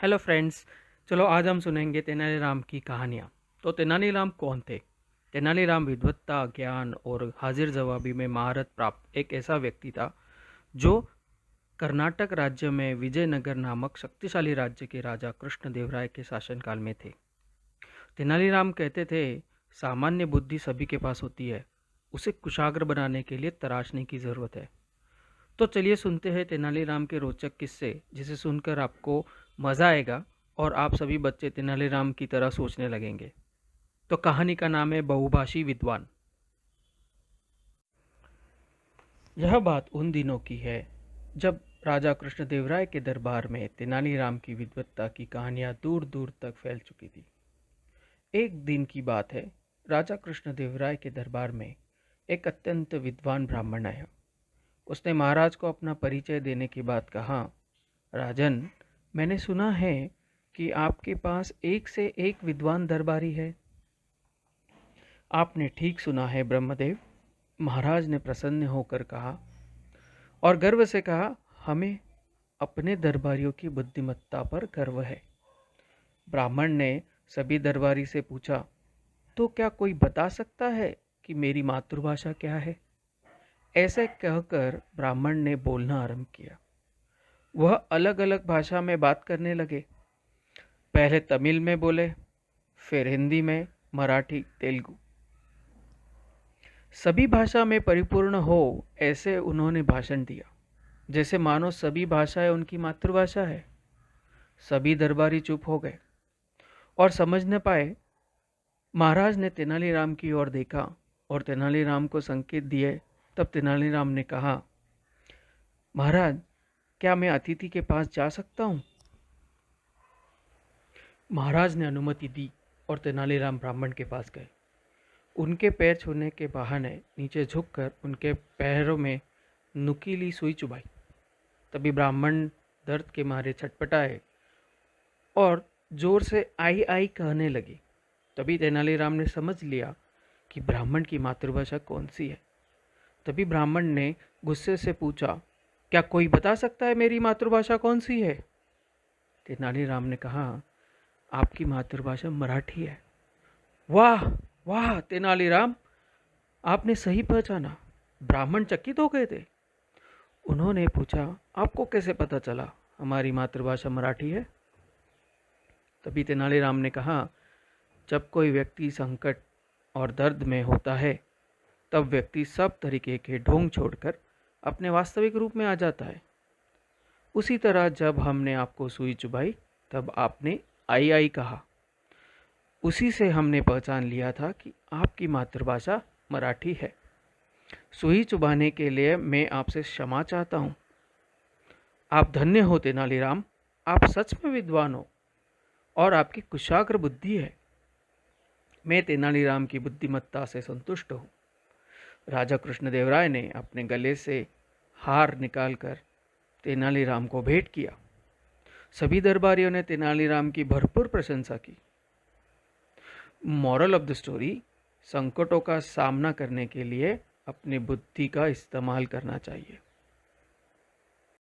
Hello friends. चलो आज हम सुनेंगे तेनालीराम की कहानियाँ। तो तेनालीराम कौन थे? तेनालीराम विद्वत्ता, ज्ञान और हाजिर जवाबी में महारत प्राप्त एक ऐसा व्यक्ति था जो कर्नाटक राज्य में विजयनगर नामक शक्तिशाली राज्य के राजा कृष्णदेवराय के शासनकाल में थे। तेनालीराम कहते थे, सामान्य बुद्धि सभी के पास होती है, उसे कुशाग्र बनाने के लिए तराशने की ज़रूरत है। तो चलिए सुनते हैं तेनालीराम के रोचक किस्से, जिसे सुनकर आपको मज़ा आएगा और आप सभी बच्चे तेनालीराम की तरह सोचने लगेंगे। तो कहानी का नाम है बहुभाषी विद्वान। यह बात उन दिनों की है जब राजा कृष्णदेवराय के दरबार में तेनालीराम की विद्वत्ता की कहानियां दूर दूर तक फैल चुकी थी। एक दिन की बात है, राजा कृष्णदेवराय के दरबार में एक अत्यंत विद्वान ब्राह्मण आया। उसने महाराज को अपना परिचय देने के बाद कहा, राजन, मैंने सुना है कि आपके पास एक से एक विद्वान दरबारी है। आपने ठीक सुना है ब्रह्मदेव, महाराज ने प्रसन्न होकर कहा और गर्व से कहा, हमें अपने दरबारियों की बुद्धिमत्ता पर गर्व है। ब्राह्मण ने सभी दरबारी से पूछा, तो क्या कोई बता सकता है कि मेरी मातृभाषा क्या है? ऐसे कहकर ब्राह्मण ने बोलना आरंभ किया। वह अलग अलग भाषा में बात करने लगे। पहले तमिल में बोले, फिर हिंदी में, मराठी, तेलुगु, सभी भाषा में परिपूर्ण हो ऐसे उन्होंने भाषण दिया, जैसे मानो सभी भाषाएं उनकी मातृभाषा है। सभी दरबारी चुप हो गए और समझ न पाए। महाराज ने तेनालीराम की ओर देखा और तेनालीराम को संकेत दिए। तब तेनालीराम ने कहा, महाराज, क्या मैं अतिथि के पास जा सकता हूँ? महाराज ने अनुमति दी और तेनालीराम ब्राह्मण के पास गए। उनके पैर छूने के बहाने नीचे झुककर उनके पैरों में नुकीली सुई चुभाई। तभी ब्राह्मण दर्द के मारे छटपटाए और जोर से आई आई कहने लगे। तभी तेनालीराम ने समझ लिया कि ब्राह्मण की मातृभाषा कौन सी है। तभी ब्राह्मण ने गुस्से से पूछा, क्या कोई बता सकता है मेरी मातृभाषा कौन सी है? तेनालीराम ने कहा, आपकी मातृभाषा मराठी है। वाह वाह तेनालीराम, आपने सही पहचाना। ब्राह्मण चकित हो गए थे। उन्होंने पूछा, आपको कैसे पता चला हमारी मातृभाषा मराठी है? तभी तेनालीराम ने कहा, जब कोई व्यक्ति संकट और दर्द में होता है, तब व्यक्ति सब तरीके के ढोंग छोड़कर अपने वास्तविक रूप में आ जाता है। उसी तरह जब हमने आपको सुई चुभाई, तब आपने आई आई कहा। उसी से हमने पहचान लिया था कि आपकी मातृभाषा मराठी है। सुई चुभाने के लिए मैं आपसे क्षमा चाहता हूँ। आप धन्य हो तेनालीराम, आप सच में विद्वान हो और आपकी कुशाग्र बुद्धि है। मैं तेनालीराम की बुद्धिमत्ता से संतुष्ट हूँ। राजा कृष्णदेवराय ने अपने गले से हार निकालकर तेनालीराम को भेंट किया। सभी दरबारियों ने तेनालीराम की भरपूर प्रशंसा की। मॉरल ऑफ द स्टोरी, संकटों का सामना करने के लिए अपनी बुद्धि का इस्तेमाल करना चाहिए।